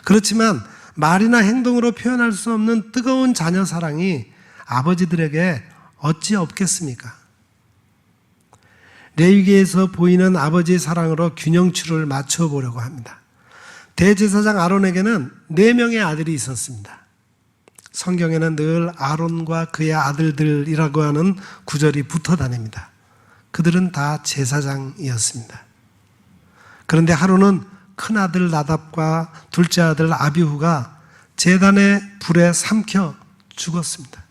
그렇지만 말이나 행동으로 표현할 수 없는 뜨거운 자녀 사랑이 아버지들에게 어찌 없겠습니까? 레위기에서 보이는 아버지의 사랑으로 균형추를 맞춰보려고 합니다. 대제사장 아론에게는 4명의 아들이 있었습니다. 성경에는 늘 아론과 그의 아들들이라고 하는 구절이 붙어 다닙니다. 그들은 다 제사장이었습니다. 그런데 하루는 큰아들 나답과 둘째 아들 아비후가 제단의 불에 삼켜 죽었습니다.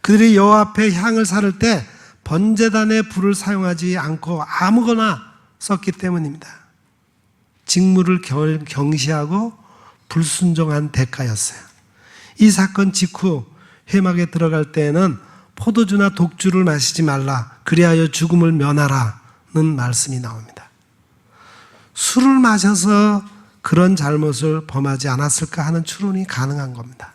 그들이 여호와 앞에 향을 사를 때 번제단의 불을 사용하지 않고 아무거나 썼기 때문입니다. 직무를 경시하고 불순종한 대가였어요. 이 사건 직후 회막에 들어갈 때에는 포도주나 독주를 마시지 말라, 그리하여 죽음을 면하라는 말씀이 나옵니다. 술을 마셔서 그런 잘못을 범하지 않았을까 하는 추론이 가능한 겁니다.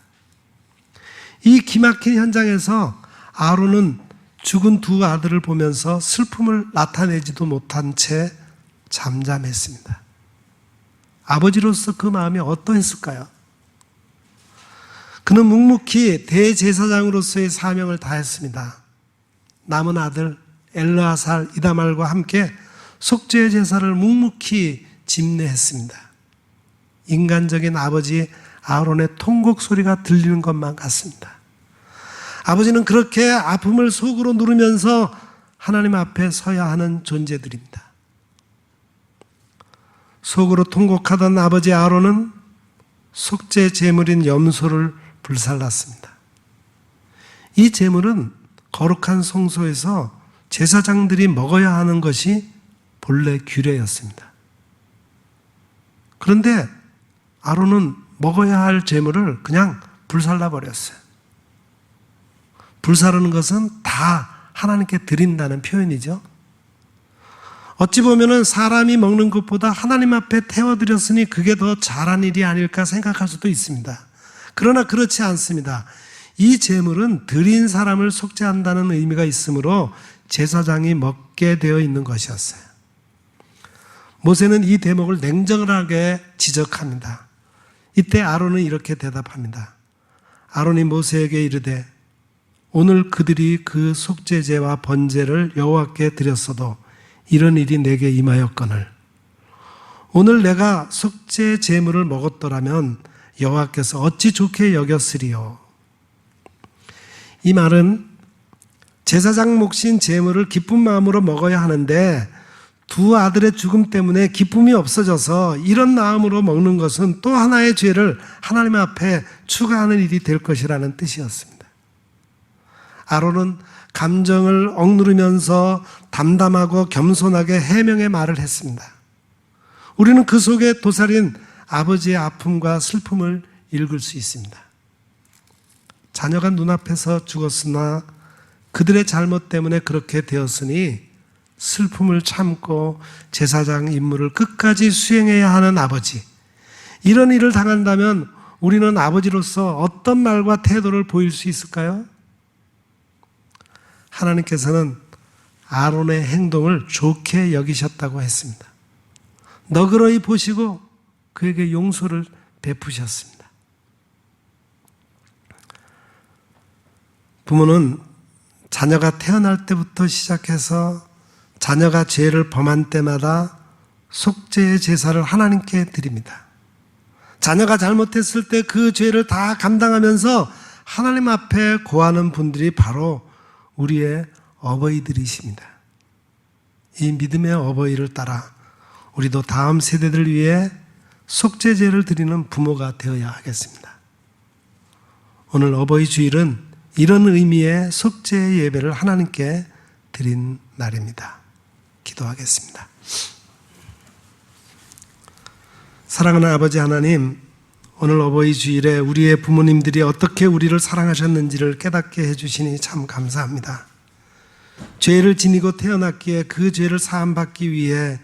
이 기막힌 현장에서 아론은 죽은 2 아들을 보면서 슬픔을 나타내지도 못한 채 잠잠했습니다. 아버지로서 그 마음이 어떠했을까요? 그는 묵묵히 대제사장으로서의 사명을 다했습니다. 남은 아들 엘르아살, 이다말과 함께 속죄 제사를 묵묵히 집례했습니다. 인간적인 아버지 아론의 통곡 소리가 들리는 것만 같습니다. 아버지는 그렇게 아픔을 속으로 누르면서 하나님 앞에 서야 하는 존재들입니다. 속으로 통곡하던 아버지 아론은 속죄 제물인 염소를 불살랐습니다. 이 제물은 거룩한 성소에서 제사장들이 먹어야 하는 것이 본래 규례였습니다. 그런데 아론은 먹어야 할 제물을 그냥 불살라 버렸어요. 불사르는 것은 다 하나님께 드린다는 표현이죠. 어찌 보면은 사람이 먹는 것보다 하나님 앞에 태워드렸으니 그게 더 잘한 일이 아닐까 생각할 수도 있습니다. 그러나 그렇지 않습니다. 이 제물은 드린 사람을 속죄한다는 의미가 있으므로 제사장이 먹게 되어 있는 것이었어요. 모세는 이 대목을 냉정하게 지적합니다. 이때 아론은 이렇게 대답합니다. 아론이 모세에게 이르되 오늘 그들이 그 속죄제와 번제를 여호와께 드렸어도 이런 일이 내게 임하였거늘 오늘 내가 속죄 제물을 먹었더라면 여호와께서 어찌 좋게 여겼으리요. 이 말은 제사장 몫인 제물을 기쁜 마음으로 먹어야 하는데 두 아들의 죽음 때문에 기쁨이 없어져서 이런 마음으로 먹는 것은 또 하나의 죄를 하나님 앞에 추가하는 일이 될 것이라는 뜻이었습니다. 아론은 감정을 억누르면서 담담하고 겸손하게 해명의 말을 했습니다. 우리는 그 속에 도사린 아버지의 아픔과 슬픔을 읽을 수 있습니다. 자녀가 눈앞에서 죽었으나 그들의 잘못 때문에 그렇게 되었으니 슬픔을 참고 제사장 임무를 끝까지 수행해야 하는 아버지. 이런 일을 당한다면 우리는 아버지로서 어떤 말과 태도를 보일 수 있을까요? 하나님께서는 아론의 행동을 좋게 여기셨다고 했습니다. 너그러이 보시고 그에게 용서를 베푸셨습니다. 부모는 자녀가 태어날 때부터 시작해서 자녀가 죄를 범한 때마다 속죄의 제사를 하나님께 드립니다. 자녀가 잘못했을 때 그 죄를 다 감당하면서 하나님 앞에 고하는 분들이 바로 우리의 어버이들이십니다. 이 믿음의 어버이를 따라 우리도 다음 세대들 위해 속죄제를 드리는 부모가 되어야 하겠습니다. 오늘 어버이 주일은 이런 의미의 속죄 예배를 하나님께 드린 날입니다. 기도하겠습니다. 사랑하는 아버지 하나님, 오늘 어버이 주일에 우리의 부모님들이 어떻게 우리를 사랑하셨는지를 깨닫게 해주시니 참 감사합니다. 죄를 지니고 태어났기에 그 죄를 사함받기 위해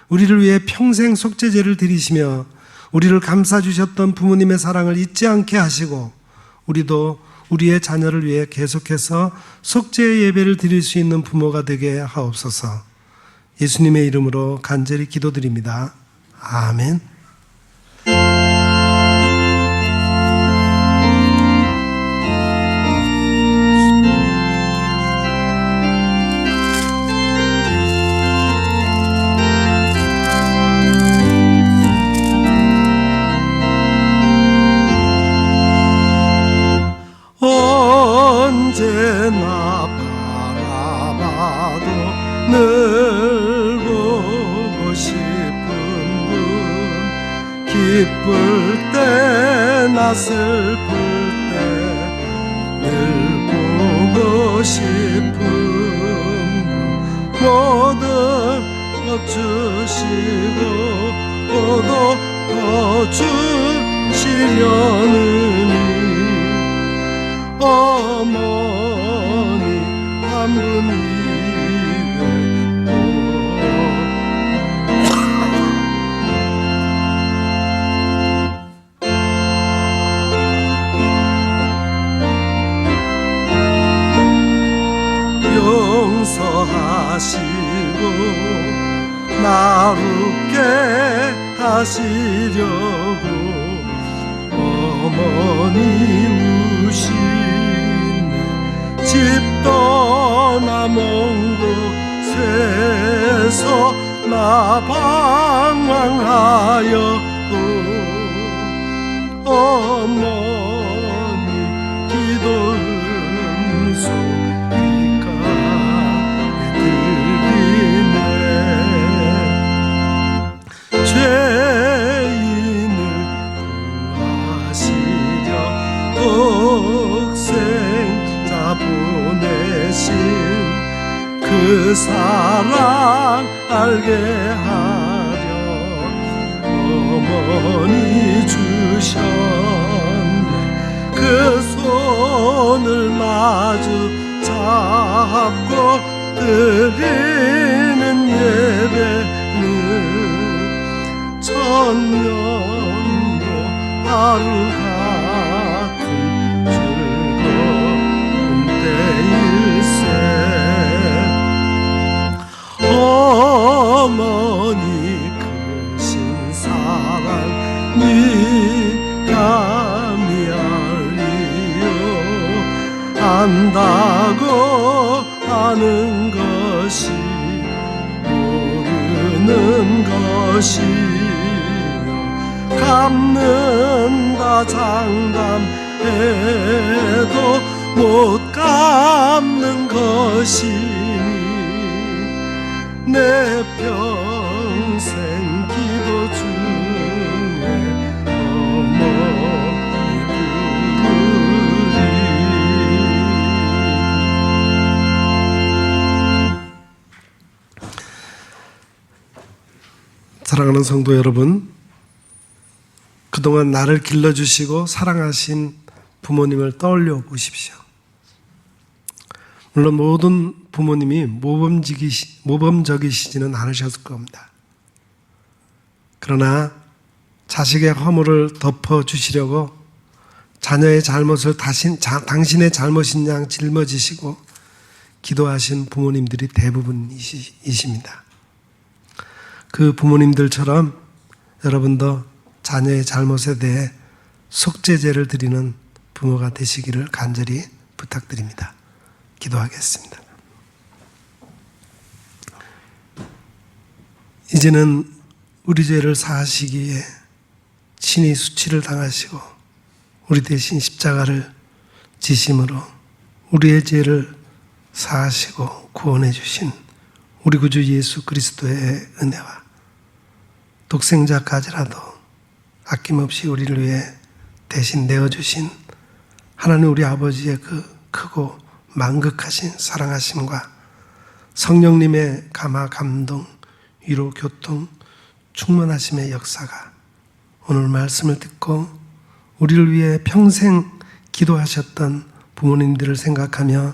우리를 위해 평생 속죄제를 드리시며 우리를 감싸주셨던 부모님의 사랑을 잊지 않게 하시고 우리도 우리의 자녀를 위해 계속해서 속죄의 예배를 드릴 수 있는 부모가 되게 하옵소서. 예수님의 이름으로 간절히 기도드립니다. 아멘. 언제나 바라봐도 늘 보고 싶은 분, 기쁠 때나 슬플 때 늘 보고 싶은 분, 모든 것 주시고 또 더 주시려느니 어머니 한 분 위에 용서하시고 나루게 하시려고 어머니 우시네 집 떠나 먼 곳에서 나 방황하여도 어머니 기도 음성 귓가에 들리네 죄 독생자 보내신 그 사랑 알게 하려 어머니 주셨네. 그 손을 마주 잡고 드리는 예배는 천년도 하루 같은 즐거운 때일세. 어머니 크신 사랑 네가 미알리요. 안다고 아는 것이 모르는 것이요. 갚는다 장담해도 못 갚는 것이니 내 평생 기도 중에 어머니 부르리. 사랑하는 성도 여러분, 그동안 나를 길러주시고 사랑하신 부모님을 떠올려 보십시오. 물론 모든 부모님이 모범적이시지는 않으셨을 겁니다. 그러나 자식의 허물을 덮어주시려고 자녀의 잘못을 당신의 잘못인 양 짊어지시고 기도하신 부모님들이 대부분이십니다. 그 부모님들처럼 여러분도 자녀의 잘못에 대해 속죄제를 드리는 부모가 되시기를 간절히 부탁드립니다. 기도하겠습니다. 이제는 우리 죄를 사하시기에 친히 수치를 당하시고 우리 대신 십자가를 지심으로 우리의 죄를 사하시고 구원해 주신 우리 구주 예수 그리스도의 은혜와 독생자까지라도 아낌없이 우리를 위해 대신 내어주신 하나님 우리 아버지의 그 크고 만극하신 사랑하심과 성령님의 감화 감동 위로 교통 충만하심의 역사가 오늘 말씀을 듣고 우리를 위해 평생 기도하셨던 부모님들을 생각하며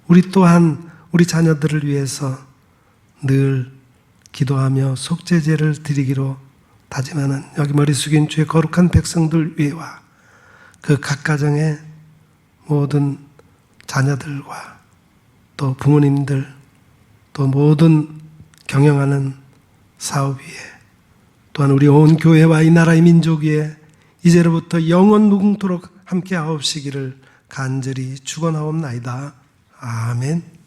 우리 또한 우리 자녀들을 위해서 늘 기도하며 속죄제를 드리기로 다짐하는 여기 머리 숙인 주의 거룩한 백성들 위에와 그 각 가정의 모든 자녀들과 또 부모님들 또 모든 경영하는 사업 위에 또한 우리 온 교회와 이 나라의 민족 위에 이제로부터 영원 무궁토록 함께 하옵시기를 간절히 축원하옵나이다. 아멘.